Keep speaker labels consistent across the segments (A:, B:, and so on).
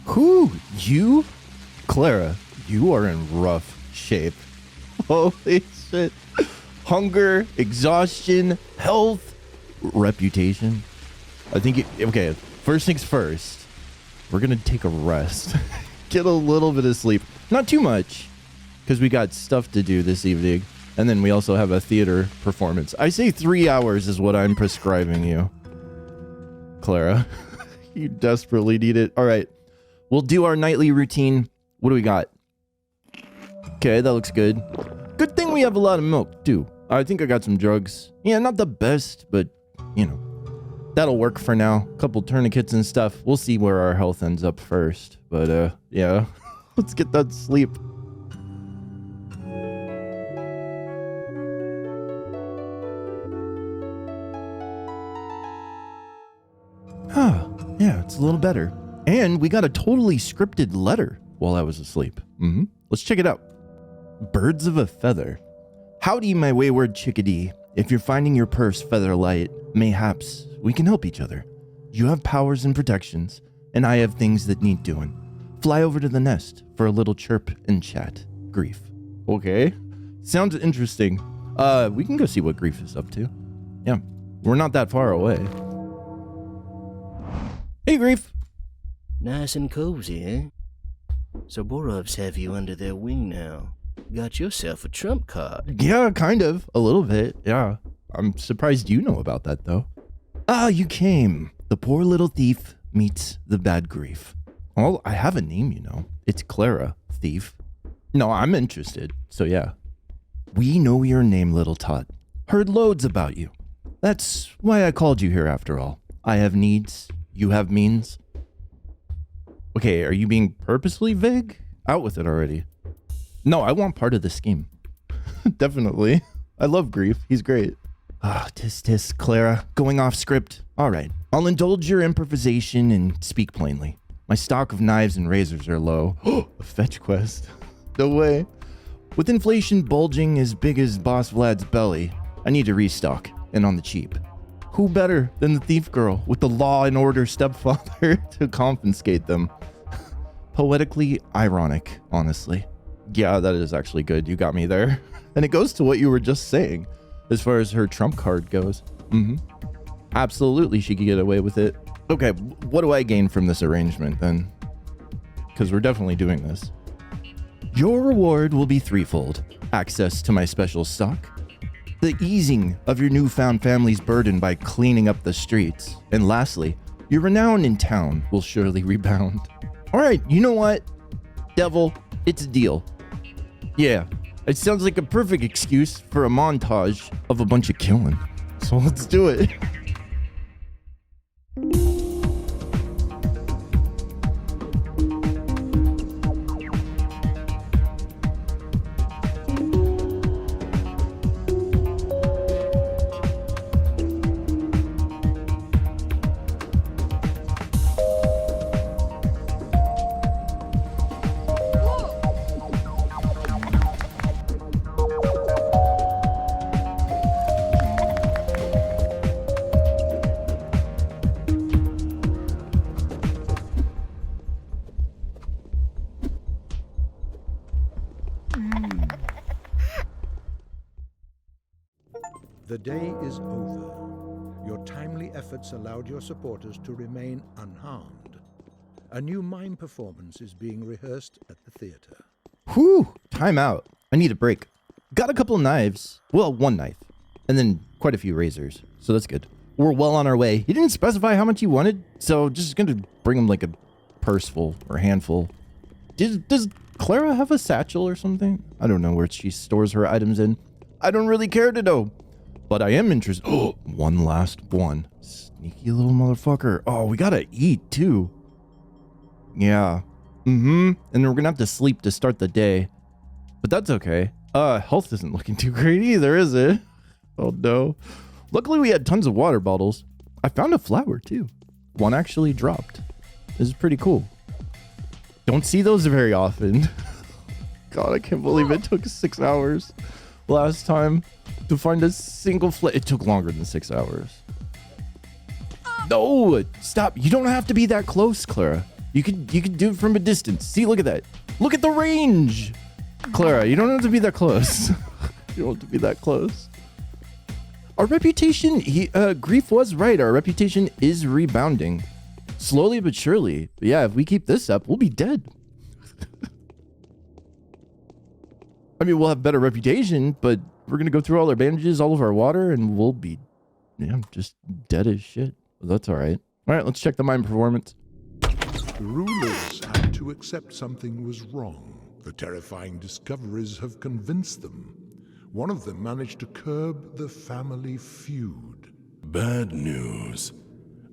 A: Who? You? Clara, you are in rough shape. Holy shit. Hunger, exhaustion, health, reputation. I think, okay, first things first, we're going to take a rest. Get a little bit of sleep. Not too much, because we got stuff to do this evening. And then we also have a theater performance. I say 3 hours is what I'm prescribing you. Clara, you desperately need it. All right, we'll do our nightly routine. What do we got? Okay, that looks good. Good thing we have a lot of milk, too. I think I got some drugs. Yeah, not the best, but, you know, that'll work for now. Couple tourniquets and stuff. We'll see where our health ends up first. But, yeah, let's get that sleep. Yeah, it's a little better. And we got a totally scripted letter while I was asleep. Let's check it out. Birds of a feather. Howdy, my wayward chickadee. If you're finding your purse feather light, mayhaps we can help each other. You have powers and protections, and I have things that need doing. Fly over to the nest for a little chirp and chat. Greif. Okay. Sounds interesting. We can go see what Greif is up to. Yeah, we're not that far away. Hey, Greif.
B: Nice and cozy, eh? So Borovs have you under their wing now. Got yourself a trump card.
A: Yeah, kind of. A little bit, yeah. I'm surprised you know about that, though. Ah, you came. The poor little thief meets the Bad Greif. Well, I have a name, you know. It's Clara, thief. No, I'm interested, so yeah. We know your name, little tot. Heard loads about you. That's why I called you here after all. I have needs. You have means. Okay, are you being purposely vague? Out with it already. No, I want part of the scheme. Definitely. I love Greif. He's great. Tis, Clara. Going off script. All right. I'll indulge your improvisation and speak plainly. My stock of knives and razors are low. A fetch quest. No way. With inflation bulging as big as Boss Vlad's belly, I need to restock, and on the cheap. Who better than the thief girl with the law and order stepfather to confiscate them? Poetically ironic, honestly. Yeah, that is actually good. You got me there. And it goes to what you were just saying, as far as her trump card goes. Absolutely, she could get away with it. Okay, what do I gain from this arrangement, then? Because we're definitely doing this. Your reward will be threefold. Access to my special stock, the easing of your newfound family's burden by cleaning up the streets, and lastly, your renown in town will surely rebound. All right, you know what? Devil, it's a deal. Yeah, it sounds like a perfect excuse for a montage of a bunch of killing. So let's do it.
C: The day is over. Your timely efforts allowed your supporters to remain unharmed. A new mime performance is being rehearsed at the theater.
A: Whew, time out. I need a break. Got a couple of knives. Well, one knife. And then quite a few razors. So that's good. We're well on our way. He didn't specify how much he wanted, so just gonna bring him like a purse full or handful. Does Clara have a satchel or something? I don't know where she stores her items in. I don't really care to know. But I am interested. Oh, one last one. Sneaky little motherfucker. Oh, we gotta eat too. Yeah. And then we're gonna have to sleep to start the day. But that's okay. Health isn't looking too great either, is it? Oh no. Luckily we had tons of water bottles. I found a flower too. One actually dropped. This is pretty cool. Don't see those very often. God, I can't believe it took 6 hours last time to find a single It took longer than 6 hours. No, stop. You don't have to be that close, Clara. You could do it from a distance. See, look at that. Look at the range. Clara, you don't have to be that close. You don't have to be that close. Our reputation, Greif was right. Our reputation is rebounding. Slowly but surely. But yeah, if we keep this up, we'll be dead. I mean, we'll have better reputation, but we're going to go through all our bandages, all of our water, and we'll be, just dead as shit. That's all right. All right, let's check the mine performance.
C: The rulers had to accept something was wrong. The terrifying discoveries have convinced them. One of them managed to curb the family feud.
D: Bad news.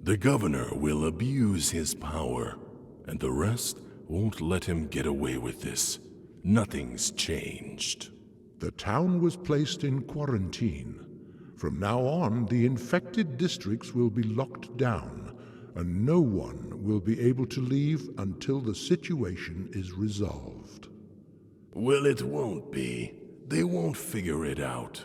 D: The governor will abuse his power, and the rest won't let him get away with this. Nothing's changed.
C: The town was placed in quarantine. From now on, the infected districts will be locked down, and no one will be able to leave until the situation is resolved.
D: Well, it won't be. They won't figure it out.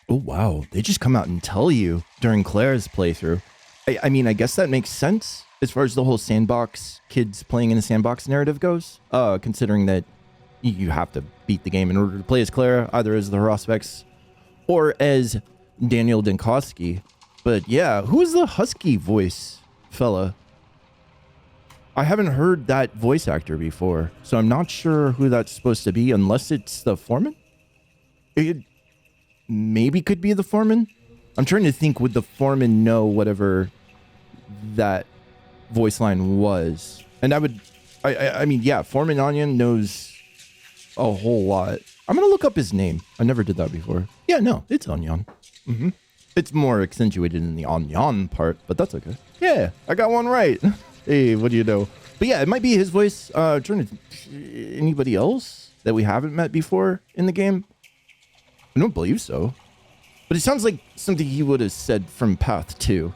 A: Oh, wow. They just come out and tell you during Claire's playthrough. I mean, I guess that makes sense as far as the whole sandbox, kids playing in a sandbox narrative goes, considering that you have to beat the game in order to play as Clara, either as the Rosbex or as Daniel Dinkowski. But yeah, who is the husky voice fella? I haven't heard that voice actor before, so I'm not sure who that's supposed to be unless it's the foreman. It maybe could be the foreman. I'm trying to think, would the foreman know whatever that voice line was? And I mean, yeah, Foreman Onion knows a whole lot. I'm going to look up his name. I never did that before. Yeah, no, it's Onion. It's more accentuated in the Onion part, but that's okay. Yeah, I got one right. Hey, what do you know? But yeah, it might be his voice. Trying to, anybody else that we haven't met before in the game? I don't believe so. But it sounds like something he would have said from Path 2,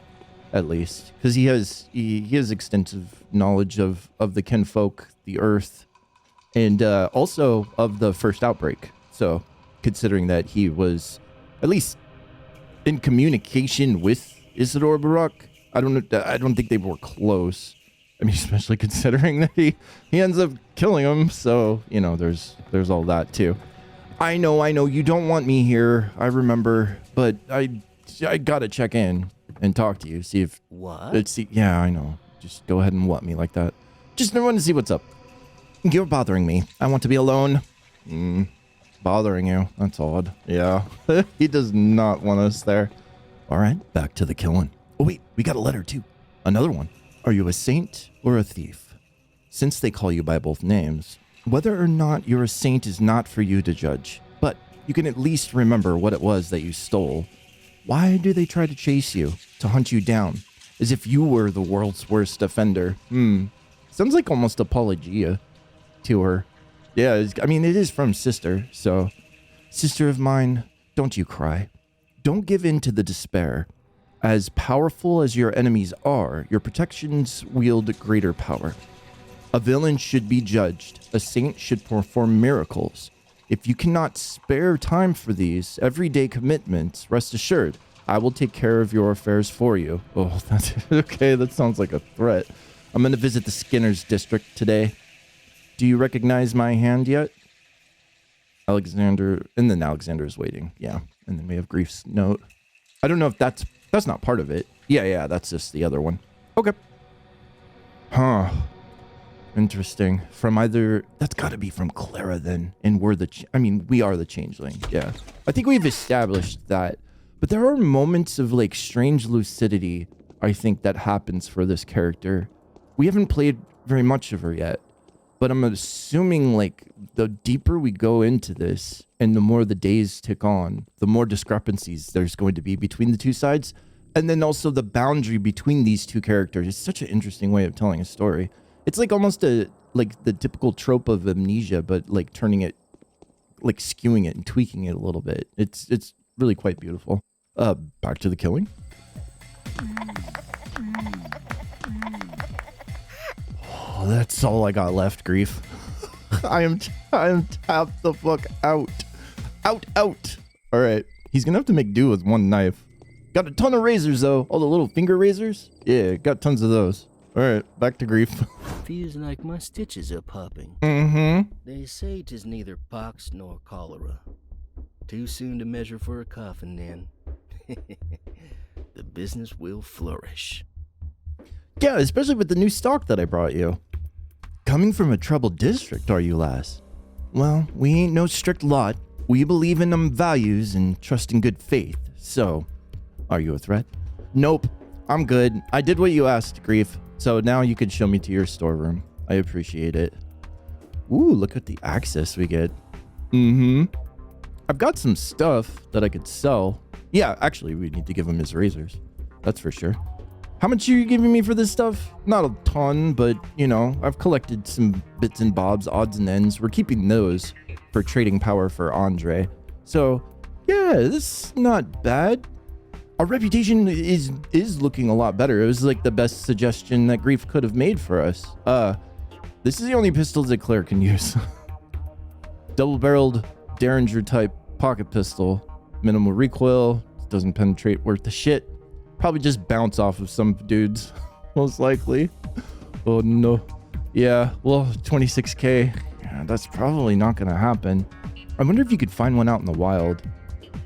A: at least. Because he has extensive knowledge of the kinfolk, the earth, and also of the first outbreak. So, considering that he was at least in communication with Isidore Barak, I don't think they were close. I mean, especially considering that he ends up killing him. So, there's all that too. I know, you don't want me here, I remember, but I gotta check in and talk to you, see if...
B: What?
A: Yeah, I know. Just go ahead and what me like that. Just want to see what's up. You're bothering me. I want to be alone. Bothering you. That's odd. Yeah. He does not want us there. All right, back to the killing. Oh, wait, we got a letter too. Another one. Are you a saint or a thief? Since they call you by both names, whether or not you're a saint is not for you to judge, but you can at least remember what it was that you stole. Why do they try to chase you, to hunt you down, as if you were the world's worst offender? Sounds like almost apologia to her. Yeah, it is from Sister, so... Sister of mine, don't you cry. Don't give in to the despair. As powerful as your enemies are, your protections wield greater power. A villain should be judged. A saint should perform miracles. If you cannot spare time for these everyday commitments, rest assured, I will take care of your affairs for you. Oh, that's okay. That sounds like a threat. I'm going to visit the Skinner's district today. Do you recognize my hand yet? Alexander, and then Alexander is waiting. Yeah. And then we have Greif's note. I don't know if that's not part of it. Yeah, that's just the other one. Okay. Huh. Interesting. From either... That's got to be from Clara then. And we're we are the Changeling. Yeah. I think we've established that. But there are moments of strange lucidity, I think, that happens for this character. We haven't played very much of her yet. But I'm assuming the deeper we go into this and the more the days tick on, the more discrepancies there's going to be between the two sides. And then also the boundary between these two characters. It's such an interesting way of telling a story. It's almost the typical trope of amnesia, but turning it like skewing it and tweaking it a little bit. It's really quite beautiful. Back to the killing. Oh, that's all I got left, Greif. I am tapped the fuck out. Out. All right. He's gonna have to make do with one knife. Got a ton of razors though. All the little finger razors. Yeah, got tons of those. All right, back to Greif.
B: Feels like my stitches are popping.
A: Mm-hmm.
B: They say 'tis neither pox nor cholera. Too soon to measure for a coffin then. The business will flourish.
A: Yeah, especially with the new stock that I brought you. Coming from a troubled district, are you, lass? Well, we ain't no strict lot. We believe in them values and trust in good faith. So, are you a threat? Nope, I'm good. I did what you asked, Greif. So now you can show me to your storeroom. I appreciate it. Ooh, look at the access we get. Mm-hmm. I've got some stuff that I could sell. Yeah, actually, we need to give him his razors. That's for sure. How much are you giving me for this stuff? Not a ton, but, you know, I've collected some bits and bobs, odds and ends. We're keeping those for trading power for Andre. So, yeah, this is not bad. Our reputation is looking a lot better. It was like the best suggestion that Greif could have made for us. This is the only pistol that Claire can use. Double-barreled Derringer type pocket pistol. Minimal recoil. Doesn't penetrate worth the shit. Probably just bounce off of some dudes. Most likely. Oh no. Yeah, well, 26k. Yeah, that's probably not gonna happen. I wonder if you could find one out in the wild.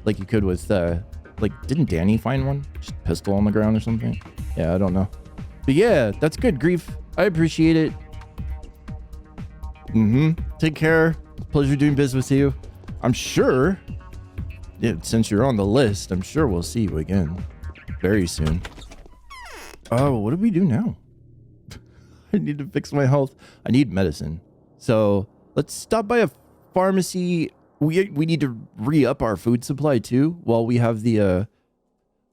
A: Like you could with, didn't Danny find one? Just a pistol on the ground or something? Yeah, I don't know. But yeah, that's good, Greif. I appreciate it. Take care. Pleasure doing business with you. I'm sure, yeah, since you're on the list, I'm sure we'll see you again very soon. Oh, what do we do now? I need to fix my health. I need medicine. So let's stop by a pharmacy. We need to re-up our food supply too while we have the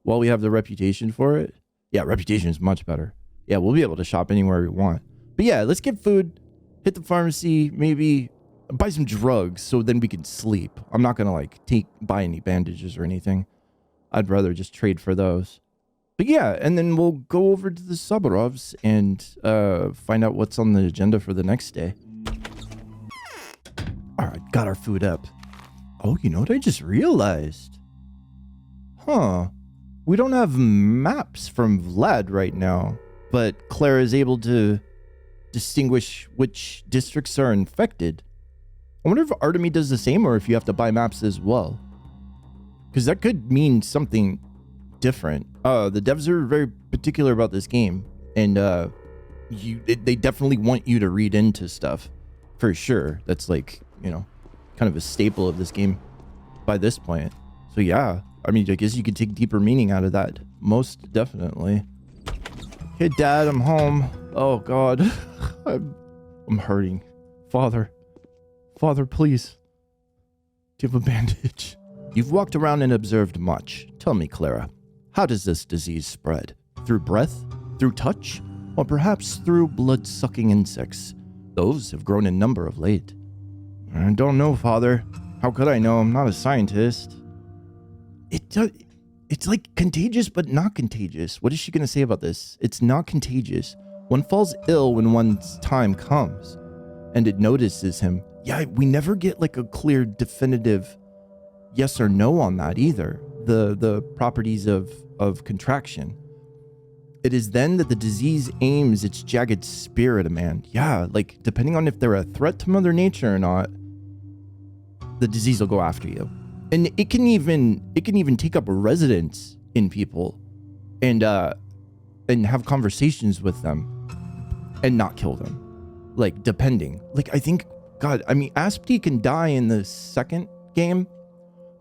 A: reputation for it. Yeah, reputation is much better. Yeah, we'll be able to shop anywhere we want. But yeah, let's get food, hit the pharmacy, maybe buy some drugs so then we can sleep. I'm not gonna buy any bandages or anything. I'd rather just trade for those. But yeah, and then we'll go over to the Saburovs and find out what's on the agenda for the next day. All right, got our food up. Oh, you know what I just realized? Huh. We don't have maps from Vlad right now, but Claire is able to distinguish which districts are infected. I wonder if Artemy does the same or if you have to buy maps as well. Because that could mean something different. The devs are very particular about this game, and they definitely want you to read into stuff for sure. That's kind of a staple of this game by this point. So yeah, I mean, I guess you could take deeper meaning out of that. Most definitely. Hey, Dad, I'm home. Oh God, I'm hurting. Father, please, do you have a bandage? You've walked around and observed much. Tell me, Clara, how does this disease spread? Through breath? Through touch? Or perhaps through blood-sucking insects? Those have grown in number of late. I don't know, Father. How could I know? I'm not a scientist. It's like contagious, but not contagious. What is she going to say about this? It's not contagious. One falls ill when one's time comes, and it notices him. Yeah, we never get like a clear, definitive yes or no on that either. The properties of contraction. It is then that the disease aims its jagged spear at a man. Yeah, like depending on if they're a threat to Mother Nature or not, the disease will go after you. And it can even take up residence in people and have conversations with them and not kill them. Like depending. Like I think, God, I mean, Aspty can die in the second game,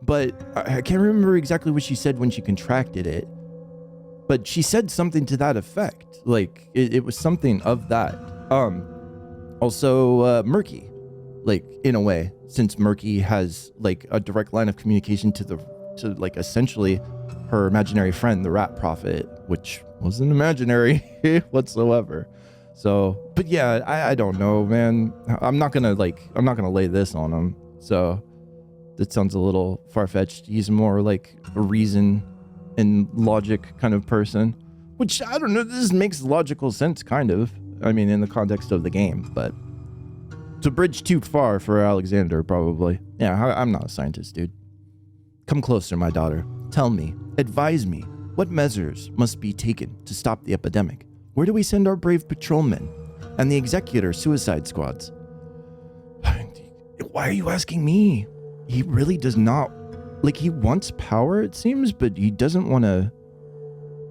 A: but I can't remember exactly what she said when she contracted it. But she said something to that effect. Like it was something of that. Also Murky, like in a way, since Murky has like a direct line of communication to like essentially her imaginary friend, the Rat Prophet, which wasn't imaginary whatsoever. So, but yeah, I don't know, man. I'm not gonna lay this on him. So that sounds a little far-fetched. He's more like a reason and logic kind of person, which, I don't know, this makes logical sense, kind of. I mean, in the context of the game, but it's a bridge too far for Alexander, probably. Yeah, I'm not a scientist, dude. Come closer, my daughter. Tell me, advise me, what measures must be taken to stop the epidemic? Where do we send our brave patrolmen and the executor suicide squads? Why are you asking me? He really does not, like, he wants power, it seems, but he doesn't want to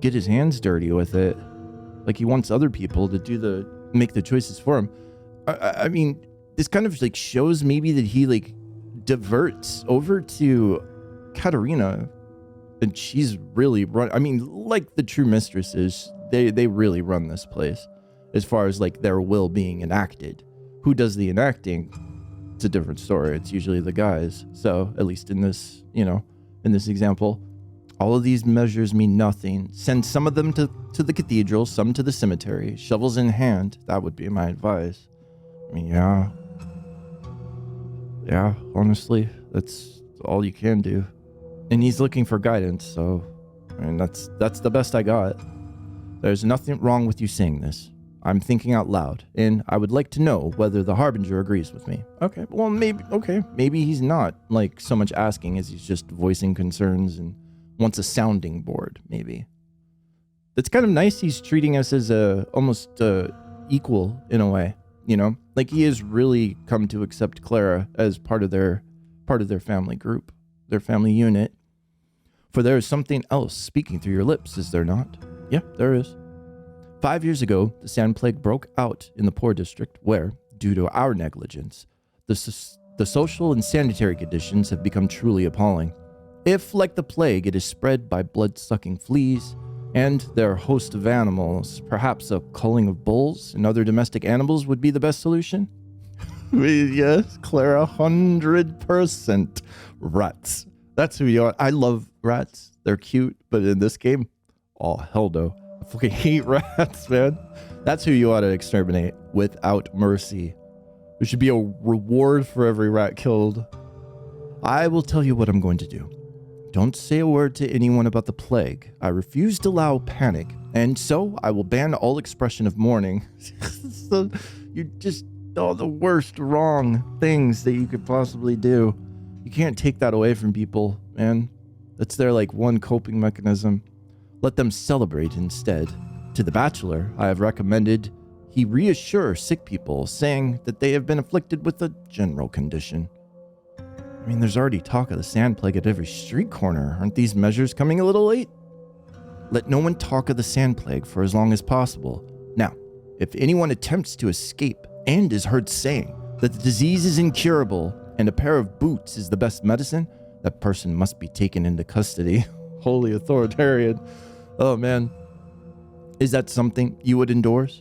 A: get his hands dirty with it. Like, he wants other people to make the choices for him. I mean, this kind of like shows maybe that he like diverts over to Katerina, and she's really I mean, like the true mistresses, they really run this place as far as like their will being enacted. Who does the enacting? It's a different story. It's usually the guys. So at least in this, in this example, all of these measures mean nothing. Send some of them to the cathedral, some to the cemetery, shovels in hand. That would be my advice. I mean, yeah, honestly, that's all you can do. And he's looking for guidance, so, I mean, that's the best I got. There's nothing wrong with you saying this. I'm thinking out loud, and I would like to know whether the Harbinger agrees with me. Okay, well, maybe he's not, like, so much asking as he's just voicing concerns and wants a sounding board, maybe. That's kind of nice. He's treating us as almost equal in a way, Like, he has really come to accept Clara as part of their family group, their family unit. For there is something else speaking through your lips, is there not? Yeah, there is. 5 years ago, the sand plague broke out in the poor district where, due to our negligence, the social and sanitary conditions have become truly appalling. If, like the plague, it is spread by blood-sucking fleas and their host of animals, perhaps a culling of bulls and other domestic animals would be the best solution? Yes, Clara, 100%. Rats. That's who you are. I love rats. They're cute, but in this game, oh, hell no. I fucking hate rats, man. That's who you ought to exterminate without mercy. There should be a reward for every rat killed. I will tell you what I'm going to do. Don't say a word to anyone about the plague. I refuse to allow panic, and so I will ban all expression of mourning. So you're just all the worst wrong things that you could possibly do. You can't take that away from people, man. That's their like one coping mechanism. Let them celebrate instead. To the bachelor, I have recommended he reassure sick people, saying that they have been afflicted with a general condition. I mean, there's already talk of the sand plague at every street corner. Aren't these measures coming a little late? Let no one talk of the sand plague for as long as possible. Now, if anyone attempts to escape and is heard saying that the disease is incurable and a pair of boots is the best medicine, that person must be taken into custody. Holy authoritarian. Oh, man. Is that something you would endorse?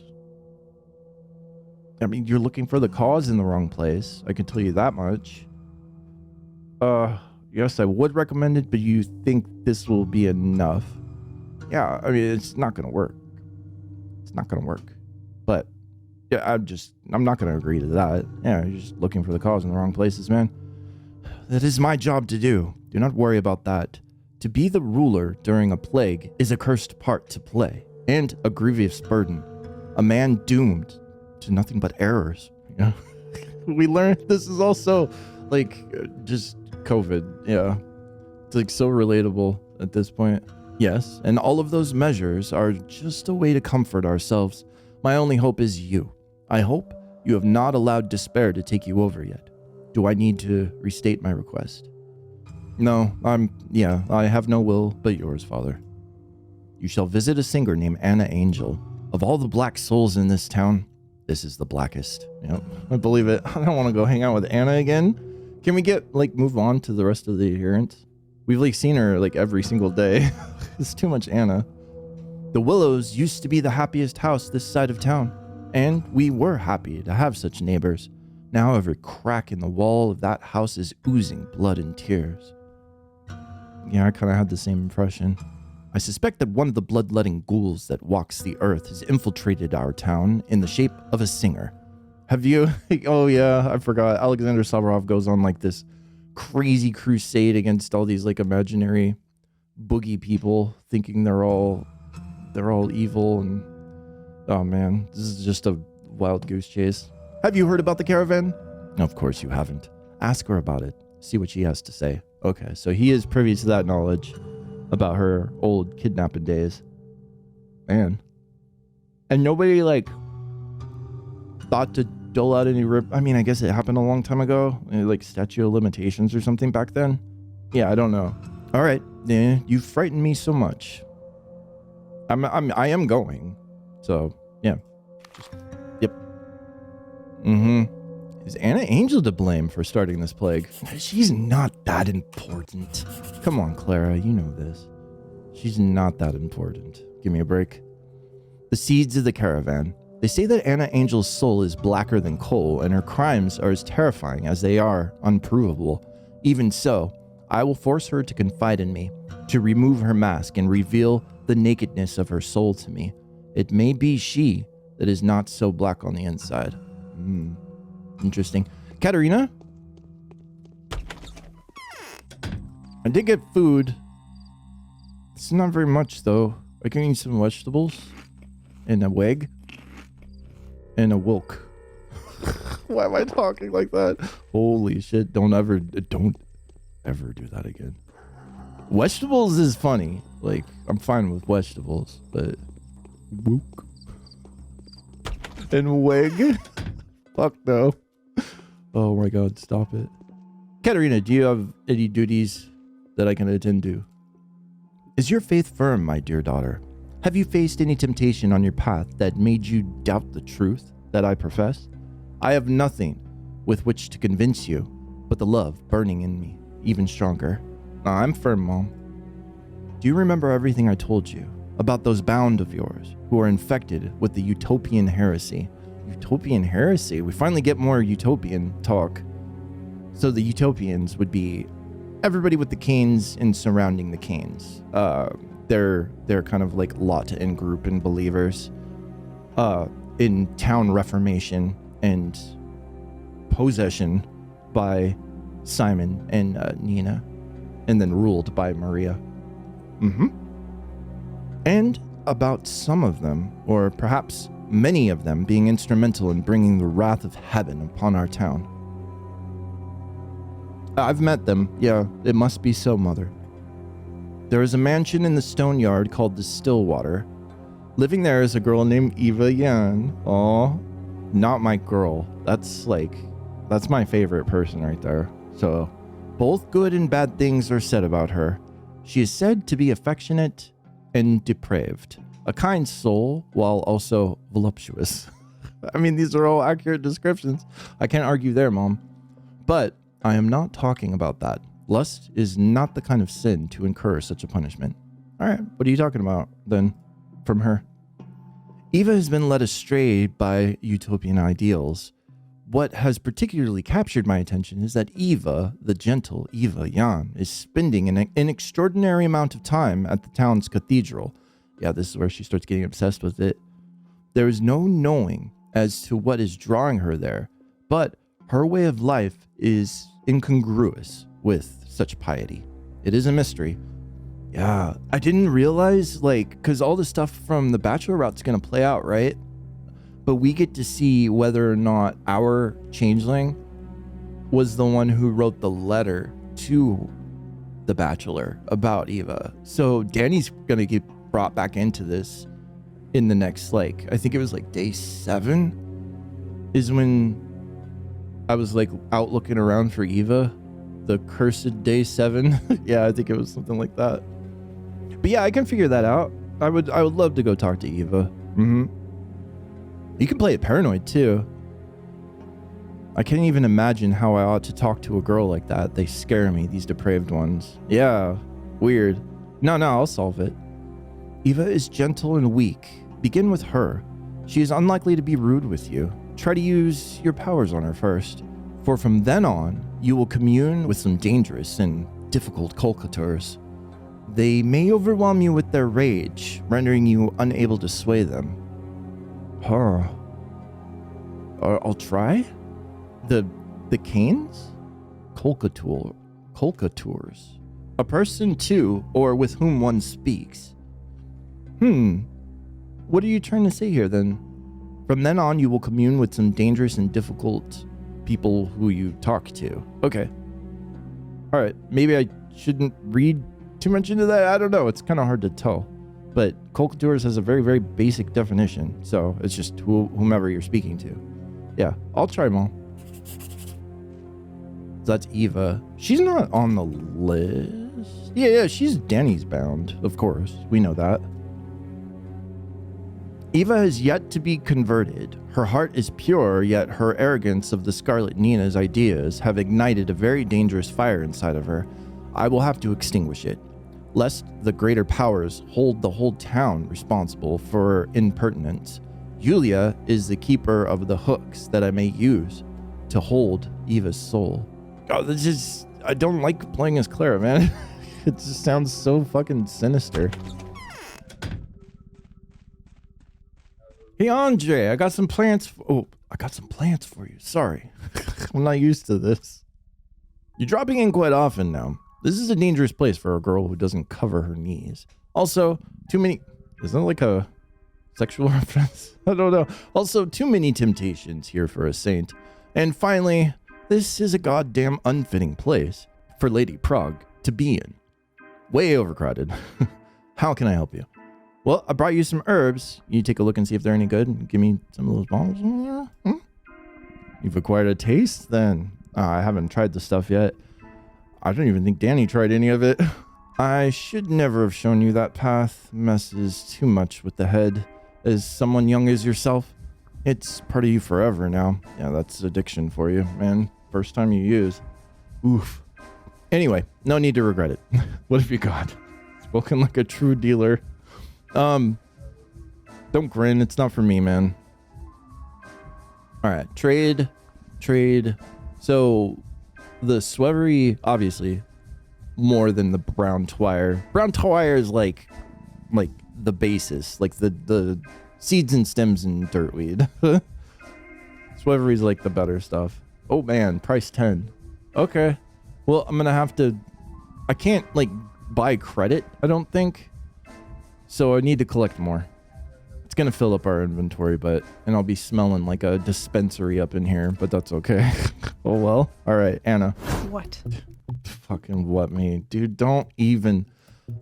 A: I mean, you're looking for the cause in the wrong place. I can tell you that much. Yes, I would recommend it, but you think this will be enough? Yeah, I mean, it's not gonna work. It's not gonna work. But, yeah, I'm not gonna agree to that. Yeah, you're just looking for the cause in the wrong places, man. That is my job to do. Do not worry about that. To be the ruler during a plague is a cursed part to play, and a grievous burden. A man doomed to nothing but errors. Yeah. We learned this is also, like, just COVID, yeah. It's like so relatable at this point. Yes, and all of those measures are just a way to comfort ourselves. My only hope is you. I hope you have not allowed despair to take you over yet. Do I need to restate my request? No, I have no will but yours, Father. You shall visit a singer named Anna Angel. Of all the black souls in this town, this is the blackest. Yep, I believe it. I don't want to go hang out with Anna again. Can we move on to the rest of the adherents? We've, seen her, every single day. It's too much Anna. The Willows used to be the happiest house this side of town, and we were happy to have such neighbors. Now every crack in the wall of that house is oozing blood and tears. Yeah, I kind of had the same impression. I suspect that one of the bloodletting ghouls that walks the earth has infiltrated our town in the shape of a singer. Have you? Oh yeah, I forgot. Alexander Savarov goes on this crazy crusade against all these like imaginary boogie people, thinking they're all evil. And oh man, this is just a wild goose chase. Have you heard about the caravan? Of course you haven't. Ask her about it. See what she has to say. Okay, so he is privy to that knowledge about her old kidnapping days. Man. And nobody like thought to dole out any I mean, I guess it happened a long time ago. Like statute of limitations or something back then. Yeah, I don't know. All right, yeah, you frightened me so much. I am going. So yeah. Yep. Is Anna Angel to blame for starting this plague? She's not that important. Come on, Clara, you know this. She's not that important. Give me a break. The seeds of the caravan. They say that Anna Angel's soul is blacker than coal, and her crimes are as terrifying as they are unprovable. Even so, I will force her to confide in me, to remove her mask and reveal the nakedness of her soul to me. It may be she that is not so black on the inside. Interesting. Katerina? I did get food. It's not very much, though. I can eat some vegetables. And a wig. And a wilk. Why am I talking like that? Holy shit. Don't ever do that again. Vegetables is funny. Like, I'm fine with vegetables, but... Wilk. And wig? Fuck no. Oh my god, stop it. Katerina, do you have any duties that I can attend to? Is your faith firm, my dear daughter? Have you faced any temptation on your path that made you doubt the truth that I profess? I have nothing with which to convince you, but the love burning in me, even stronger. I'm firm, Mom. Do you remember everything I told you about those bound of yours who are infected with the utopian heresy? Utopian heresy? We finally get more utopian talk. So the utopians would be everybody with the canes and surrounding the canes. They're kind of like Lot and group and believers in town reformation and possession by Simon and Nina, and then ruled by Maria. And about some of them, or perhaps many of them, being instrumental in bringing the wrath of heaven upon our town. I've met them. Yeah, it must be so, Mother. There is a mansion in the stone yard called the Stillwater. Living there is a girl named Eva Yan. Aw, not my girl. That's my favorite person right there. So, both good and bad things are said about her. She is said to be affectionate and depraved. A kind soul, while also voluptuous. I mean, these are all accurate descriptions. I can't argue there, Mom. But I am not talking about that. Lust is not the kind of sin to incur such a punishment. All right, what are you talking about then from her? Eva has been led astray by utopian ideals. What has particularly captured my attention is that Eva, the gentle Eva Yan, is spending an extraordinary amount of time at the town's cathedral. Yeah, this is where she starts getting obsessed with it. There is no knowing as to what is drawing her there, but her way of life is incongruous with such piety. It is a mystery. Yeah, I didn't realize, because all the stuff from the Bachelor route's going to play out, right? But we get to see whether or not our changeling was the one who wrote the letter to the Bachelor about Eva. So Danny's going to get brought back into this in the next, I think it was day 7 is when I was out looking around for Eva. The cursed day 7. Yeah, I think it was something like that. But yeah, I can figure that out. I would love to go talk to Eva. You can play it paranoid too. I can't even imagine how I ought to talk to a girl like that. They scare me, these depraved ones. Yeah, weird. No, I'll solve it. Eva is gentle and weak. Begin with her. She is unlikely to be rude with you. Try to use your powers on her first. For from then on, you will commune with some dangerous and difficult colocateurs. They may overwhelm you with their rage, rendering you unable to sway them. I'll try? The canes? Colcatool. Colcateurs. A person to or with whom one speaks. What are you trying to say here then? From then on, you will commune with some dangerous and difficult people who you talk to. Okay. All right. Maybe I shouldn't read too much into that. I don't know. It's kind of hard to tell. But Colcateurs has a very, very basic definition. So it's just whomever you're speaking to. Yeah, I'll try them all. So that's Eva. She's not on the list. Yeah, she's Danny's bound. Of course. We know that. Eva has yet to be converted. Her heart is pure, yet her arrogance of the Scarlet Nina's ideas have ignited a very dangerous fire inside of her. I will have to extinguish it, lest the greater powers hold the whole town responsible for impertinence. Yulia is the keeper of the hooks that I may use to hold Eva's soul. Oh, I don't like playing as Clara, man. It just sounds so fucking sinister. Hey, Andre, I got some plants for you. Sorry. I'm not used to this. You're dropping in quite often now. This is a dangerous place for a girl who doesn't cover her knees. Also, isn't that like a sexual reference? I don't know. Also, too many temptations here for a saint. And finally, this is a goddamn unfitting place for Lady Prague to be in. Way overcrowded. How can I help you? Well, I brought you some herbs. You take a look and see if they're any good. Give me some of those bottles. You've acquired a taste, then? I haven't tried the stuff yet. I don't even think Danny tried any of it. I should never have shown you that path. Messes too much with the head. As someone young as yourself, it's part of you forever now. Yeah, that's addiction for you, man. First time you use. Oof. Anyway, no need to regret it. What have you got? Spoken like a true dealer. Don't grin. It's not for me, man. All right, trade. So the Swevery, obviously, more than the Brown Twire. Brown Twire is like the basis, like the seeds and stems and dirtweed. Swevery's like the better stuff. Oh man, price 10. Okay. Well, I'm gonna have to. I can't like buy credit, I don't think. So I need to collect more. It's gonna fill up our inventory, and I'll be smelling like a dispensary up in here, but that's okay. Oh well. All right, Anna.
E: What?
A: Fucking what me, dude? Don't even.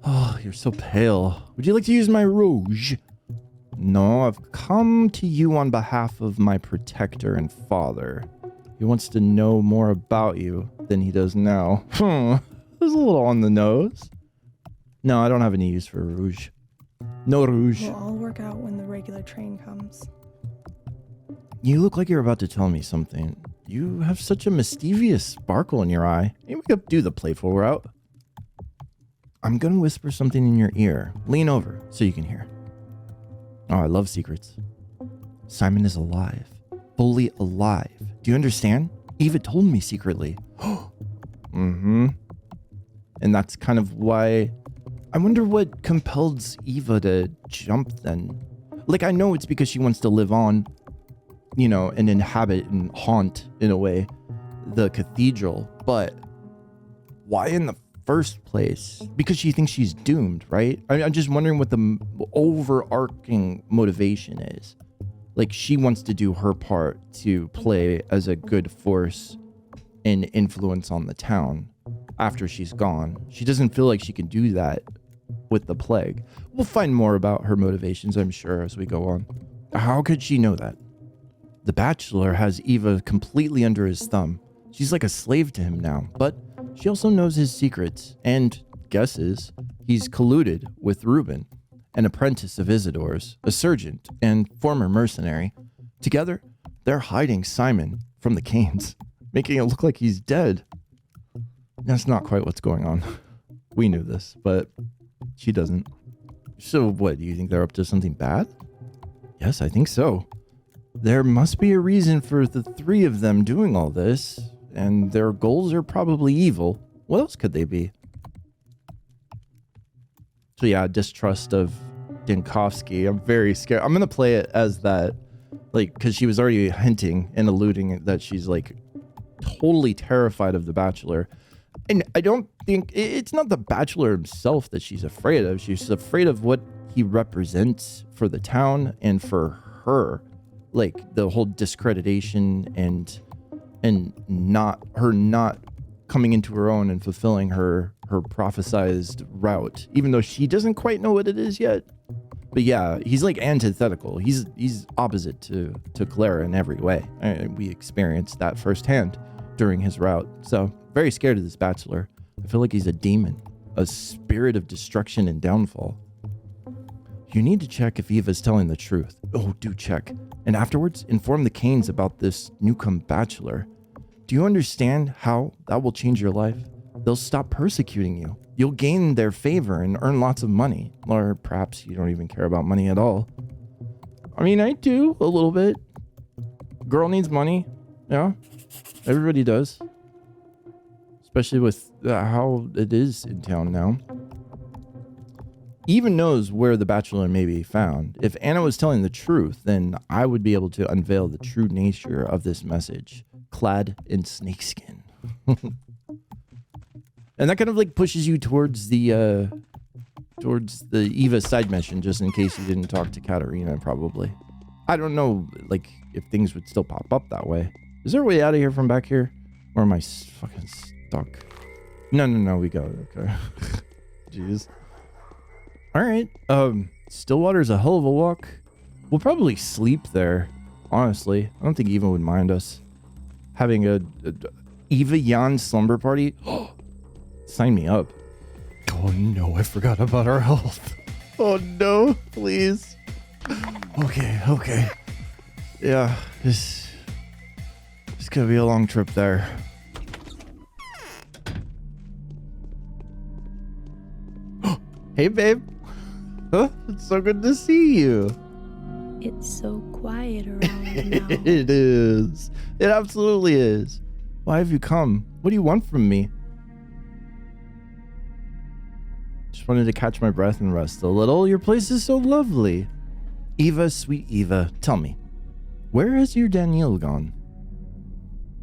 A: Oh, you're so pale. Would you like to use my rouge? No, I've come to you on behalf of my protector and father. He wants to know more about you than he does now. That's a little on the nose. No, I don't have any use for rouge. No rouge.
E: We'll all work out when the regular train comes.
A: You look like you're about to tell me something. You have such a mischievous sparkle in your eye. Maybe we could do the playful route. I'm gonna whisper something in your ear. Lean over so you can hear. Oh, I love secrets. Simon is alive. Fully alive. Do you understand? Eva told me secretly. Mm-hmm. And that's kind of why... I wonder what compelled Eva to jump then. Like, I know it's because she wants to live on, you know, and inhabit and haunt, in a way, the cathedral. But why in the first place? Because she thinks she's doomed, right? I'm just wondering what the overarching motivation is. Like, she wants to do her part to play as a good force and influence on the town after she's gone. She doesn't feel like she can do that with the plague. We'll find more about her motivations, I'm sure, as we go on. How could she know that? The Bachelor has Eva completely under his thumb. She's like a slave to him now, but she also knows his secrets and guesses he's colluded with Reuben, an apprentice of Isidore's, a surgeon and former mercenary. Together, they're hiding Simon from the Canes, making it look like he's dead. That's not quite what's going on. We knew this, but she doesn't. So what, do you think they're up to something bad? Yes, I think so. There must be a reason for the three of them doing all this, and their goals are probably evil. What else could they be? So yeah, distrust of Dinkovsky. I'm very scared. I'm gonna play it as that, like, because she was already hinting and alluding that she's like totally terrified of the Bachelor. And I don't think it's not the bachelor himself that she's afraid of. She's afraid of what he represents for the town and for her, like the whole discreditation and not coming into her own and fulfilling her prophesized route, even though she doesn't quite know what it is yet. But yeah, he's like antithetical. He's opposite to Clara in every way. And we experienced that firsthand during his route. So very scared of this bachelor. I feel like he's a demon, a spirit of destruction and downfall. You need to check if Eva's telling the truth. Oh, do check. And afterwards, inform the Canes about this newcome bachelor. Do you understand how that will change your life? They'll stop persecuting you. You'll gain their favor and earn lots of money. Or perhaps you don't even care about money at all. I mean, I do a little bit. Girl needs money. Yeah, everybody does. Especially with how it is in town now. Even knows where the bachelor may be found. If Anna was telling the truth, then I would be able to unveil the true nature of this message, clad in snakeskin. And that kind of like pushes you towards the Eva side mission, just in case you didn't talk to Katerina, probably. I don't know, like, if things would still pop up that way. Is there a way out of here from back here? Or am I fucking stuck? No, we go. Okay. Jeez. All right. Stillwater's a hell of a walk. We'll probably sleep there, honestly. I don't think Eva would mind us having a Eva Jan slumber party. Sign me up. Oh no, I forgot about our health. Oh no, please. Okay. Yeah, it's gonna be a long trip there. Hey babe. Huh? It's so good to see you.
E: It's so quiet around now.
A: It is. It absolutely is. Why have you come? What do you want from me? Just wanted to catch my breath and rest a little. Your place is so lovely. Eva, sweet Eva, tell me, where has your Daniel gone?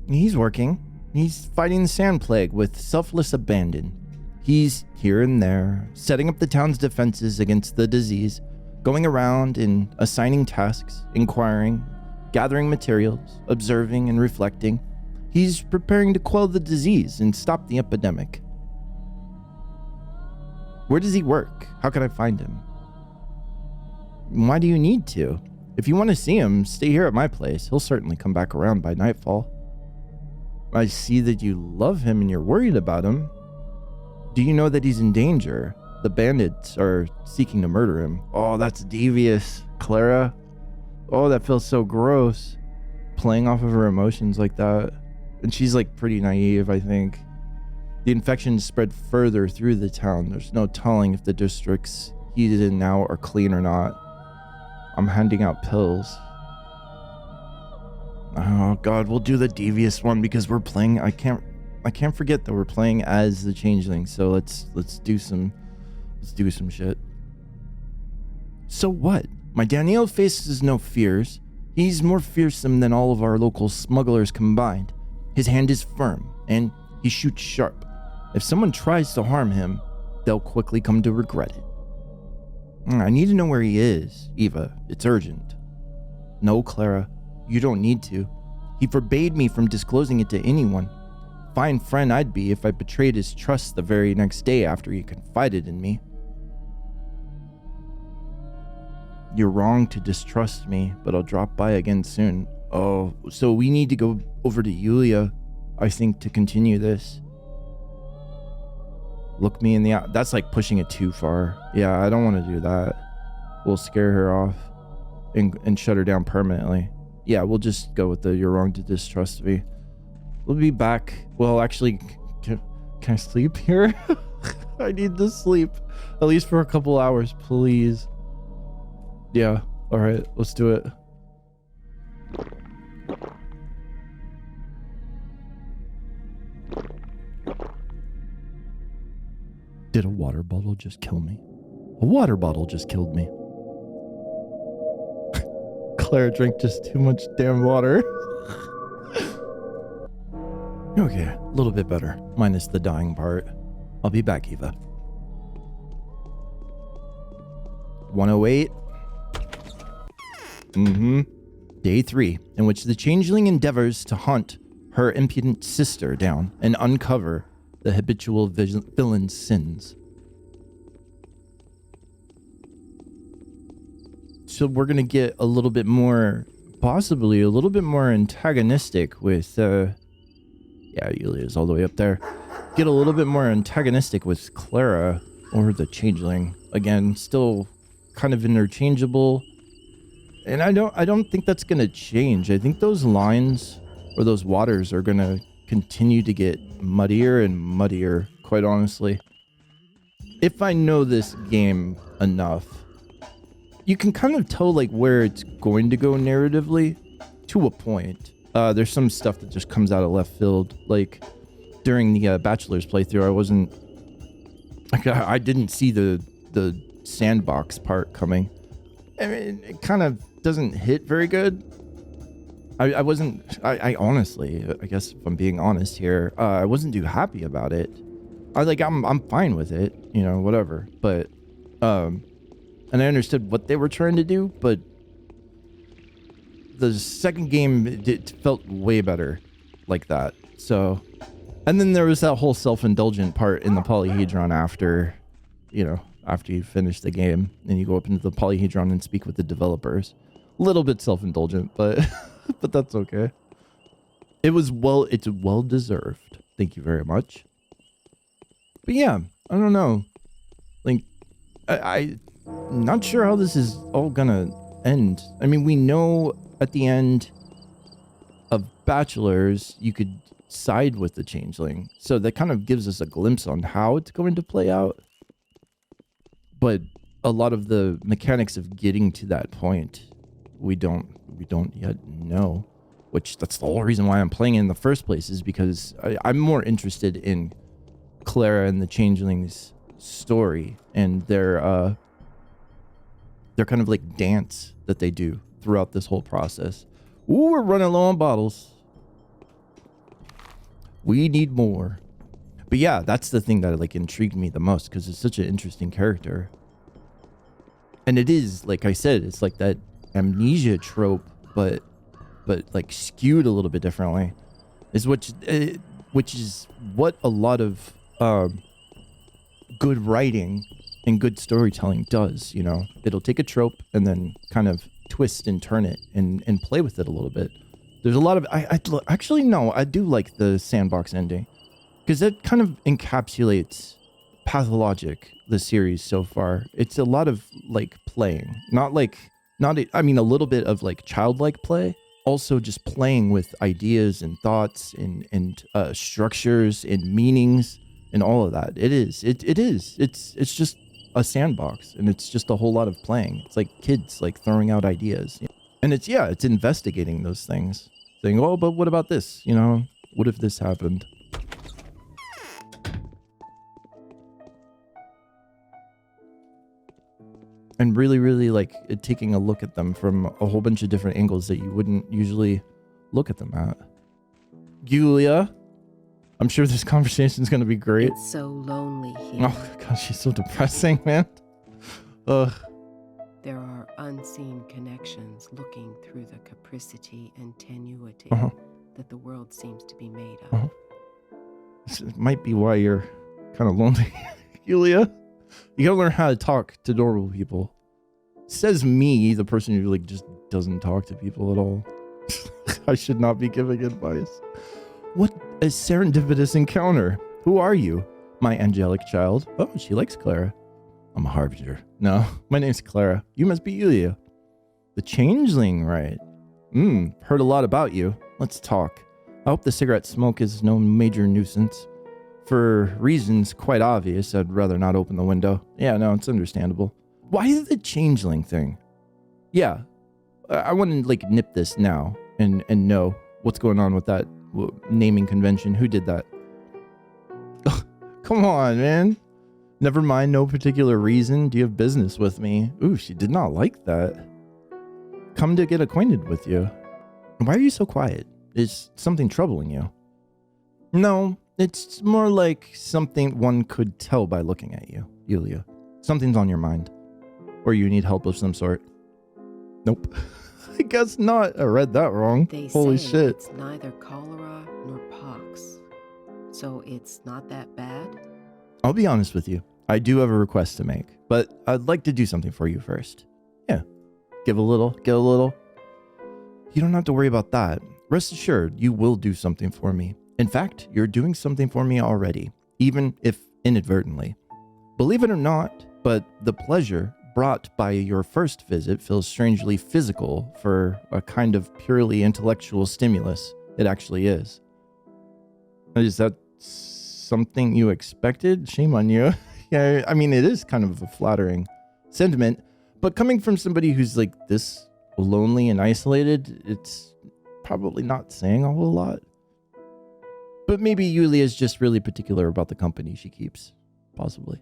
A: He's working. He's fighting the sand plague with selfless abandon. He's here and there, setting up the town's defenses against the disease, going around and assigning tasks, inquiring, gathering materials, observing and reflecting. He's preparing to quell the disease and stop the epidemic. Where does he work? How can I find him? Why do you need to? If you want to see him, stay here at my place. He'll certainly come back around by nightfall. I see that you love him and you're worried about him. Do you know that he's in danger? The bandits are seeking to murder him. Oh, that's devious, Clara. Oh, that feels so gross. Playing off of her emotions like that. And she's like pretty naive, I think. The infection spread further through the town. There's no telling if the districts he's in now are clean or not. I'm handing out pills. Oh god, we'll do the devious one because we're playing. I can't forget that we're playing as the Changelings. So let's do some shit. So what? My Daniel faces no fears. He's more fearsome than all of our local smugglers combined. His hand is firm and he shoots sharp. If someone tries to harm him, they'll quickly come to regret it. I need to know where he is, Eva. It's urgent. No, Clara, you don't need to. He forbade me from disclosing it to anyone. Fine friend I'd be if I betrayed his trust the very next day after he confided in me. You're wrong to distrust me, but I'll drop by again soon. Oh, so we need to go over to Yulia, I think, to continue this. Look me in the eye. That's like pushing it too far. Yeah, I don't want to do that. We'll scare her off and shut her down permanently. Yeah, we'll just go with the you're wrong to distrust me. We'll be back. Well, actually, can I sleep here? I need to sleep. At least for a couple hours, please. Yeah, alright, let's do it. Did a water bottle just kill me? A water bottle just killed me. Claire drank just too much damn water. Okay, a little bit better. Minus the dying part. I'll be back, Eva. 108. Day 3, in which the changeling endeavors to hunt her impudent sister down and uncover the habitual villain's sins. So we're going to get a little bit more, possibly a little bit more antagonistic with, yeah, Yulia's all the way up there. Get a little bit more antagonistic with Clara or the changeling. Again, still kind of interchangeable. And I don't think that's going to change. I think those lines or those waters are going to continue to get muddier and muddier, quite honestly. If I know this game enough, you can kind of tell like where it's going to go narratively to a point. There's some stuff that just comes out of left field. Like during the Bachelor's playthrough, I didn't see the sandbox part coming. I mean, it kind of doesn't hit very good. I honestly, I guess if I'm being honest here, I wasn't too happy about it. I'm fine with it, you know, whatever. But, and I understood what they were trying to do, but the second game, it felt way better like that. So, and then there was that whole self-indulgent part in the polyhedron after you finish the game and you go up into the polyhedron and speak with the developers. A little bit self-indulgent, but but that's okay. It's well deserved. Thank you very much. But yeah, I don't know. Like, I'm not sure how this is all gonna end. I mean, we know at the end of Bachelors, you could side with the changeling. So that kind of gives us a glimpse on how it's going to play out. But a lot of the mechanics of getting to that point, we don't yet know. Which that's the whole reason why I'm playing it in the first place, is because I'm more interested in Clara and the changeling's story and their kind of like dance that they do throughout this whole process. Ooh, we're running low on bottles. We need more. But yeah, that's the thing that like intrigued me the most, because it's such an interesting character. And it is, like I said, it's like that amnesia trope, but like skewed a little bit differently. Which is what a lot of good writing and good storytelling does, you know. It'll take a trope and then kind of twist and turn it and play with it a little bit. There's a lot of I do like the sandbox ending, because that kind of encapsulates Pathologic, the series so far. It's a lot of like playing, I mean a little bit of like childlike play, also just playing with ideas and thoughts and structures and meanings and all of that. It's just a sandbox, and it's just a whole lot of playing. It's like kids like throwing out ideas, and it's investigating those things, saying, oh, but what about this, you know, what if this happened? And really, really like taking a look at them from a whole bunch of different angles that you wouldn't usually look at them at. Yulia, I'm sure this conversation is going to be great.
F: It's so lonely here.
A: Oh gosh, she's so depressing, man. Ugh.
F: There are unseen connections looking through the capricity and tenuity that the world seems to be made of.
A: This might be why you're kind of lonely, Yulia. You gotta learn how to talk to normal people. Says me, the person who like just doesn't talk to people at all. I should not be giving advice. What a serendipitous encounter. Who are you? My angelic child. Oh, she likes Clara. I'm a harbinger. No, my name's Clara. You must be Yulia. The changeling, right? Heard a lot about you. Let's talk. I hope the cigarette smoke is no major nuisance. For reasons quite obvious, I'd rather not open the window. Yeah, no, it's understandable. Why the changeling thing? Yeah, I want to like nip this now and know what's going on with that naming convention. Who did that? Come on, man. Never mind, no particular reason. Do you have business with me? Ooh, she did not like that. Come to get acquainted with you. Why are you so quiet? Is something troubling you? No, it's more like something one could tell by looking at you, Yulia. Something's on your mind. Or you need help of some sort. Nope. I guess not. I read that wrong.
F: They
A: Holy
F: say
A: shit.
F: it's neither cholera nor pox. So it's not that bad?
A: I'll be honest with you. I do have a request to make, but I'd like to do something for you first. Yeah. Give a little, get a little. You don't have to worry about that. Rest assured, you will do something for me. In fact, you're doing something for me already, even if inadvertently. Believe it or not, but the pleasure brought by your first visit feels strangely physical for a kind of purely intellectual stimulus. It actually is. Is that something you expected? Shame on you. Yeah, I mean, it is kind of a flattering sentiment, but coming from somebody who's like this lonely and isolated, it's probably not saying a whole lot. But maybe Yulia is just really particular about the company she keeps. Possibly.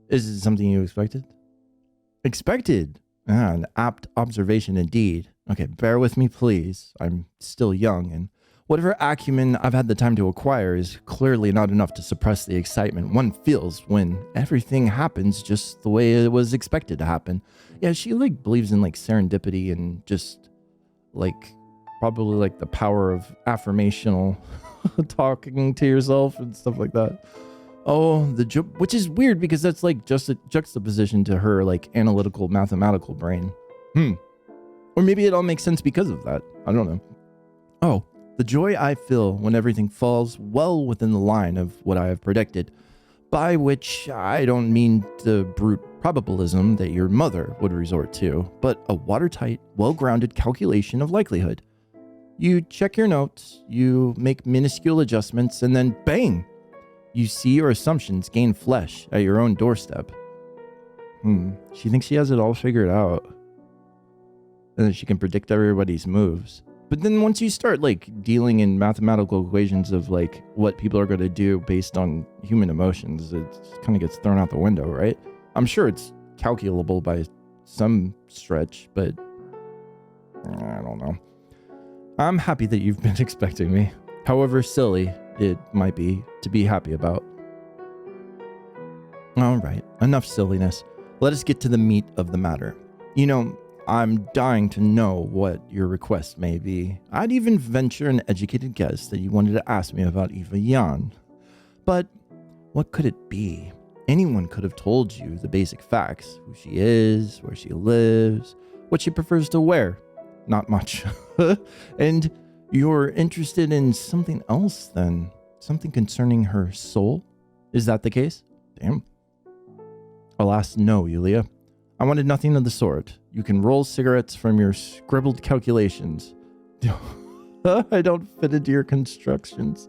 A: Is it something you expected? Expected? An apt observation indeed. Okay, bear with me, please. I'm still young, and whatever acumen I've had the time to acquire is clearly not enough to suppress the excitement one feels when everything happens just the way it was expected to happen. Yeah, she like believes in like serendipity and just like probably like the power of affirmational talking to yourself and stuff like that. Oh, which is weird because that's like just a juxtaposition to her like analytical mathematical brain. Or maybe it all makes sense because of that. I don't know. Oh, the joy I feel when everything falls well within the line of what I have predicted, by which I don't mean the brute probabilism that your mother would resort to, but a watertight, well-grounded calculation of likelihood. You check your notes, you make minuscule adjustments, and then bang! You see your assumptions gain flesh at your own doorstep. She thinks she has it all figured out. And that she can predict everybody's moves. But then once you start like dealing in mathematical equations of like what people are going to do based on human emotions, it kind of gets thrown out the window, right? I'm sure it's calculable by some stretch, but I don't know. I'm happy that you've been expecting me. However silly it might be to be happy about. All right, enough silliness. Let us get to the meat of the matter. You know, I'm dying to know what your request may be. I'd even venture an educated guess that you wanted to ask me about Eva Jan. But what could it be? Anyone could have told you the basic facts. Who she is, where she lives, what she prefers to wear. Not much. And you're interested in something else then? Something concerning her soul? Is that the case? Damn. Alas, no, Yulia. I wanted nothing of the sort. You can roll cigarettes from your scribbled calculations. I don't fit into your constructions.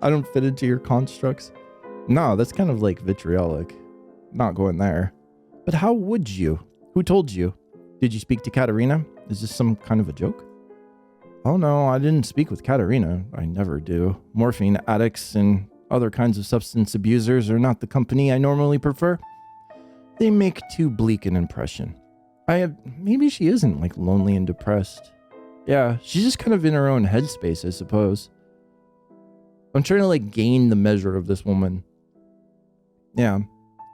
A: I don't fit into your constructs. No, that's kind of like vitriolic. Not going there. But how would you? Who told you? Did you speak to Katerina? Is this some kind of a joke? Oh no, I didn't speak with Katerina. I never do. Morphine addicts and other kinds of substance abusers are not the company I normally prefer. They make too bleak an impression. Maybe she isn't like lonely and depressed. Yeah, she's just kind of in her own headspace, I suppose. I'm trying to like gain the measure of this woman. Yeah.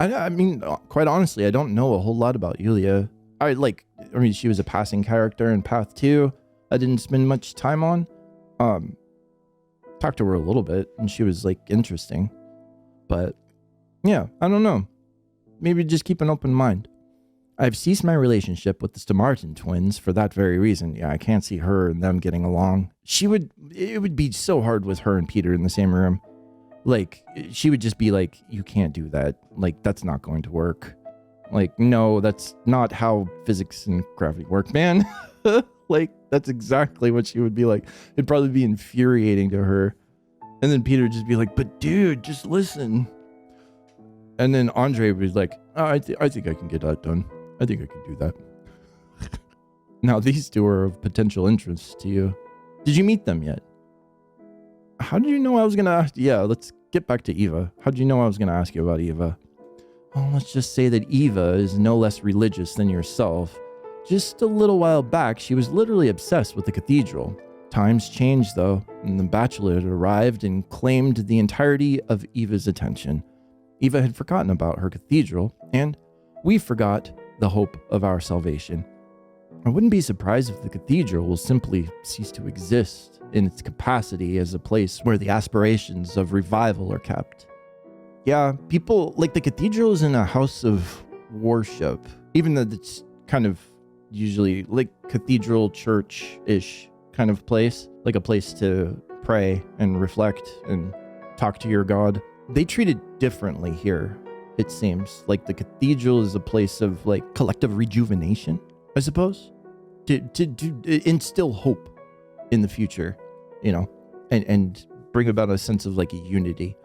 A: I mean, quite honestly, I don't know a whole lot about Yulia. She was a passing character in Path 2. I didn't spend much time on. Talked to her a little bit and she was like interesting. But yeah, I don't know. Maybe just keep an open mind. I've ceased my relationship with the Stamartin twins for that very reason. Yeah, I can't see her and them getting along. It would be so hard with her and Peter in the same room. Like, she would just be like, you can't do that. Like, that's not going to work. Like, no, that's not how physics and gravity work, man. Like, that's exactly what she would be like. It'd probably be infuriating to her. And then Peter would just be like, but dude, just listen. And then Andre would be like, oh, I think I can get that done. I think I can do that. Now, these two are of potential interest to you. Did you meet them yet? How did you know I was going to ask? Yeah, let's get back to Eva. How did you know I was going to ask you about Eva? Oh, let's just say that Eva is no less religious than yourself. Just a little while back, she was literally obsessed with the cathedral. Times changed, though, and the Bachelor had arrived and claimed the entirety of Eva's attention. Eva had forgotten about her cathedral, and we forgot the hope of our salvation. I wouldn't be surprised if the cathedral will simply cease to exist in its capacity as a place where the aspirations of revival are kept. Yeah, people, like the cathedral isn't a house of worship, even though it's kind of usually like cathedral church-ish kind of place, like a place to pray and reflect and talk to your God. They treat it differently here, it seems. Like the cathedral is a place of like collective rejuvenation, I suppose, to instill hope in the future, you know, and bring about a sense of like a unity.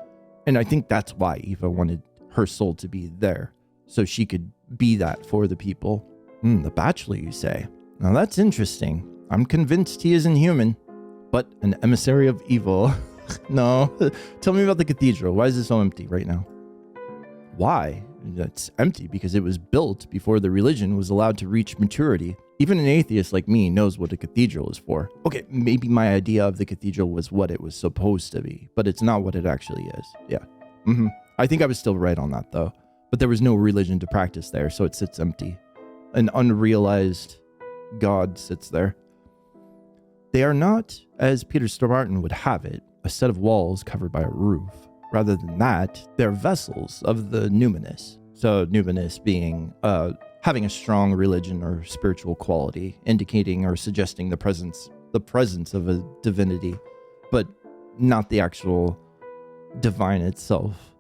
A: And I think that's why Eva wanted her soul to be there, so she could be that for the people. The Bachelor, you say? Now that's interesting. I'm convinced he isn't human, but an emissary of evil. No. Tell me about the cathedral. Why is it so empty right now? Why? It's empty because it was built before the religion was allowed to reach maturity. Even an atheist like me knows what a cathedral is for. Okay, maybe my idea of the cathedral was what it was supposed to be, but it's not what it actually is. Yeah. I think I was still right on that, though. But there was no religion to practice there, so it sits empty. An unrealized God sits there. They are not, as Peter Martin would have it, a set of walls covered by a roof. Rather than that, they're vessels of the numinous. So numinous being having a strong religion or spiritual quality, indicating or suggesting the presence of a divinity, but not the actual divine itself.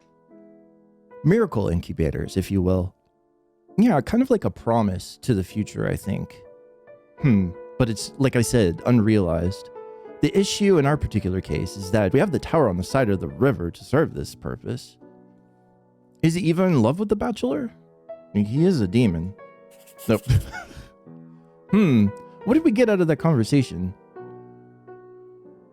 A: Miracle incubators, if you will. Yeah, kind of like a promise to the future, I think. But it's, like I said, unrealized. The issue in our particular case is that we have the tower on the side of the river to serve this purpose. Is he even in love with the Bachelor? I mean, he is a demon. Nope. What did we get out of that conversation?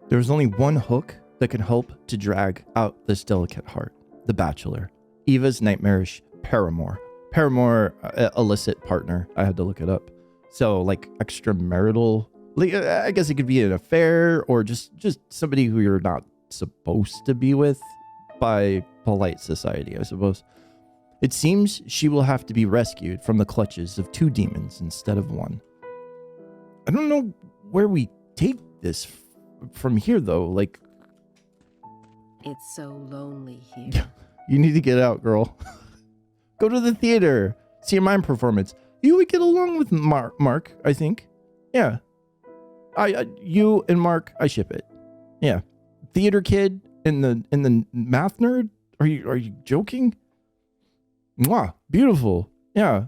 A: There was only one hook that could help to drag out this delicate heart. The Bachelor. Eva's nightmarish paramour. Paramour, illicit partner. I had to look it up. So, like, extramarital, like, I guess it could be an affair or just somebody who you're not supposed to be with by polite society, I suppose. It seems she will have to be rescued from the clutches of 2 demons instead of 1. I don't know where we take this from here, though. Like,
F: It's so lonely here.
A: you need to get out, girl. Go to the theater. See a mime performance. You would get along with Mark, I think. Yeah. You and Mark, I ship it. Yeah. Theater kid and the math nerd? Are you joking? Mwah. Beautiful. Yeah.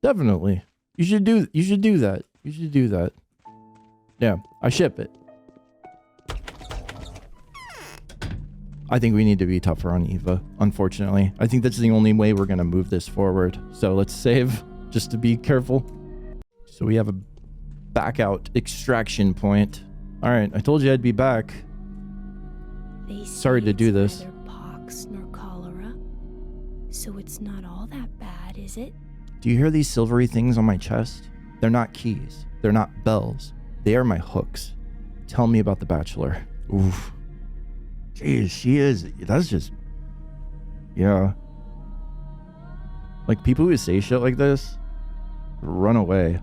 A: Definitely. You should do that. You should do that. Yeah. I ship it. I think we need to be tougher on Eva, unfortunately. I think that's the only way we're going to move this forward. So let's save just to be careful. So we have a back out extraction point. All right, I told you I'd be back. Sorry to do this.
E: Neither pox nor cholera, so it's not all that bad, is it?
A: Do you hear these silvery things on my chest? They're not keys. They're not bells. They are my hooks. Tell me about the Bachelor. Oof. Jeez, she is. That's just. Yeah. Like, people who say shit like this, run away.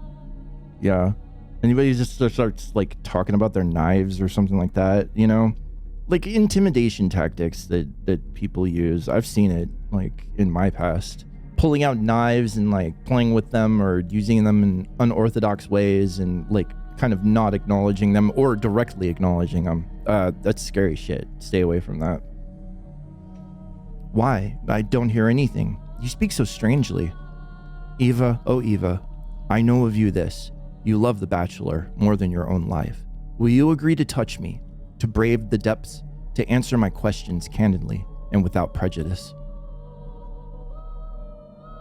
A: Yeah. Anybody just starts, like, talking about their knives or something like that, you know? Like, intimidation tactics that people use. I've seen it, like, in my past. Pulling out knives and, like, playing with them or using them in unorthodox ways and, like, kind of not acknowledging them or directly acknowledging them. That's scary shit. Stay away from that. Why? I don't hear anything. You speak so strangely. Eva, oh Eva, I know of you this. You love the Bachelor more than your own life. Will you agree to touch me, to brave the depths, to answer my questions candidly and without prejudice?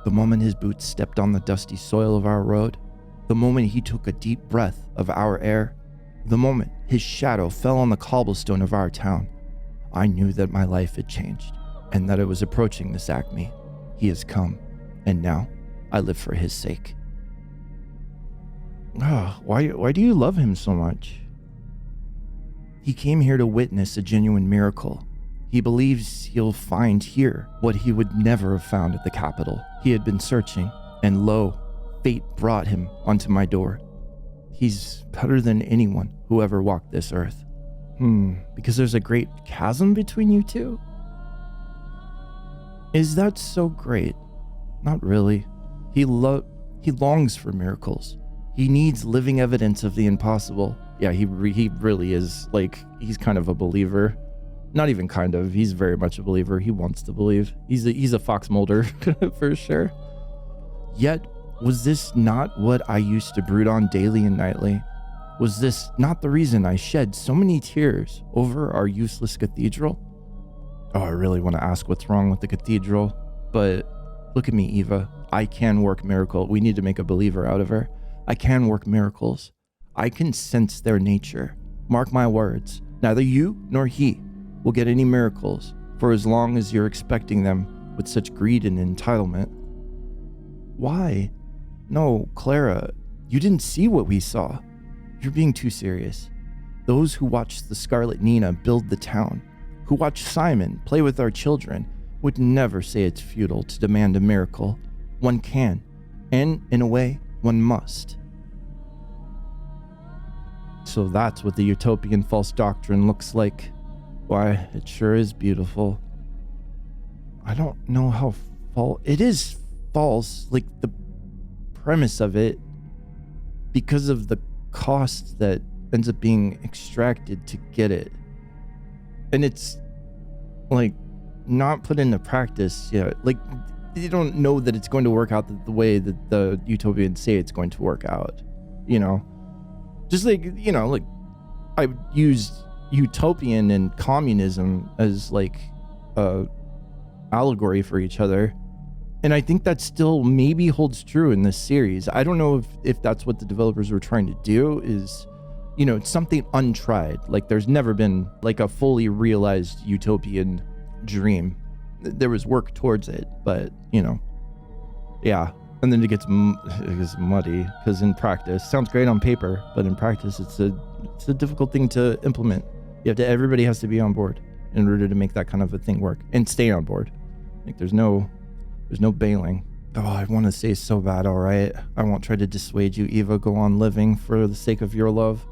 A: The moment his boots stepped on the dusty soil of our road, the moment he took a deep breath of our air, the moment his shadow fell on the cobblestone of our town, I knew that my life had changed and that it was approaching this acme. He has come, and now I live for his sake. Why do you love him so much? He came here to witness a genuine miracle. He believes he'll find here what he would never have found at the capital. He had been searching, and lo, fate brought him onto my door. He's better than anyone who ever walked this earth. Because there's a great chasm between you two? Is that so great? Not really. He longs for miracles. He needs living evidence of the impossible. Yeah, he really is, like, he's kind of a believer. Not even kind of, he's very much a believer. He wants to believe. He's a Fox Mulder for sure. Yet, was this not what I used to brood on daily and nightly? Was this not the reason I shed so many tears over our useless cathedral? Oh, I really want to ask what's wrong with the cathedral, but look at me, Eva. I can work miracle. We need to make a believer out of her. I can work miracles. I can sense their nature. Mark my words. Neither you nor he will get any miracles for as long as you're expecting them with such greed and entitlement. Why? No, Clara, you didn't see what we saw. You're being too serious. Those who watched the Scarlet Nina build the town, who watched Simon play with our children, would never say it's futile to demand a miracle. One can, and in a way, one must. So that's what the utopian false doctrine looks like. Why, it sure is beautiful. I don't know how it is false, like the premise of it, because of the cost that ends up being extracted to get it. And it's like not put into practice yet. Like they don't know that it's going to work out the way that the utopians say it's going to work out, you know? Just like, you know, like I used utopian and communism as like a allegory for each other. And I think that still maybe holds true in this series. I don't know if that's what the developers were trying to do, is, you know, it's something untried. Like there's never been like a fully realized utopian dream. There was work towards it, but, you know, yeah. And then it gets muddy because in practice, sounds great on paper, but in practice, it's a difficult thing to implement. Everybody has to be on board in order to make that kind of a thing work and stay on board. Like there's no bailing. Oh, I want to say so bad, all right? I won't try to dissuade you, Eva. Go on living for the sake of your love.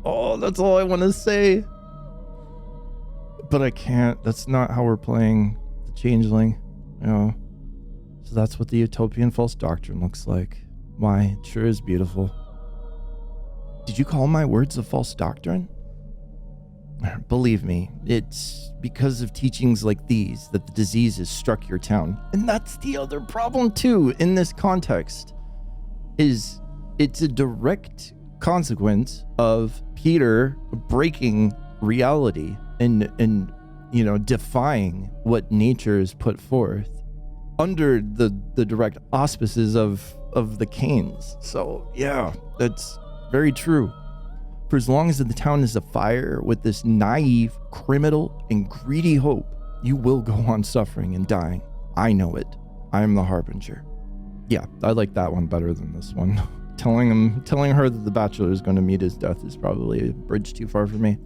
A: Oh, that's all I want to say. But I can't. That's not how we're playing the Changeling. You know? So that's what the utopian false doctrine looks like. Why, it sure is beautiful. Did you call my words a false doctrine? Believe me, it's because of teachings like these that the disease has struck your town. And that's the other problem too in this context, is it's a direct consequence of Peter breaking reality and you know, defying what nature has put forth under the direct auspices of the Canes. So yeah, that's very true. For as long as the town is afire with this naive, criminal, and greedy hope, you will go on suffering and dying. I know it. I am the harbinger. Yeah, I like that one better than this one. telling her that the bachelor is going to meet his death is probably a bridge too far for me.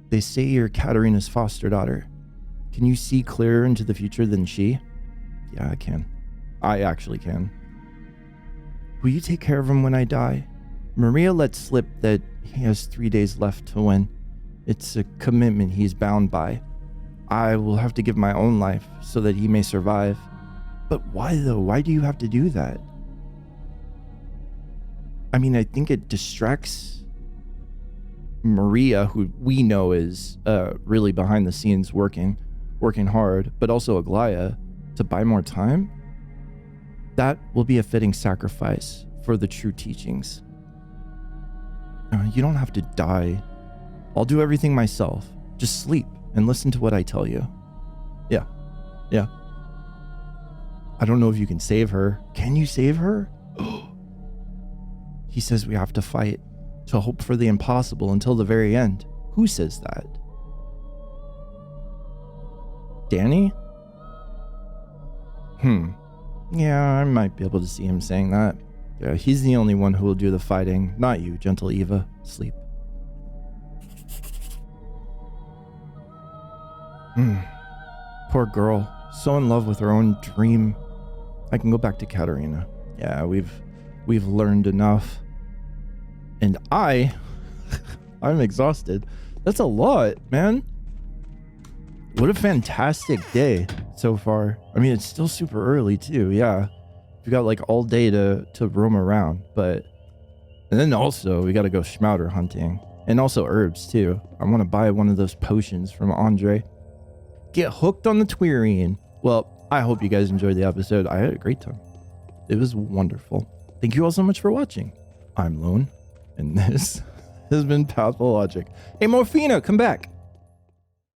A: They say you're Katerina's foster daughter. Can you see clearer into the future than she? Yeah, I can. I actually can. Will you take care of him when I die? Maria let slip that he has 3 days left to win. It's a commitment he's bound by. I will have to give my own life so that he may survive. But why though? Why do you have to do that? I mean, I think it distracts Maria, who we know is really behind the scenes working hard, but also Aglaya, to buy more time. That will be a fitting sacrifice for the true teachings. You don't have to die. I'll do everything myself. Just sleep and listen to what I tell you. Yeah. I don't know if you can save her. Can you save her? He says we have to fight, to hope for the impossible until the very end. Who says that? Danny? Yeah, I might be able to see him saying that. Yeah, he's the only one who will do the fighting, not you, gentle Eva. Sleep. Poor girl. So in love with her own dream. I can go back to Katerina. Yeah, we've learned enough. And I'm exhausted. That's a lot, man. What a fantastic day so far. I mean, it's still super early too. Yeah. We got like all day to roam around, and then also we got to go schmouter hunting and also herbs too. I want to buy one of those potions from Andre. Get hooked on the Twirian. Well, I hope you guys enjoyed the episode. I had a great time. It was wonderful. Thank you all so much for watching. I'm Lone, and this has been Pathologic. Hey, Morphina, come back.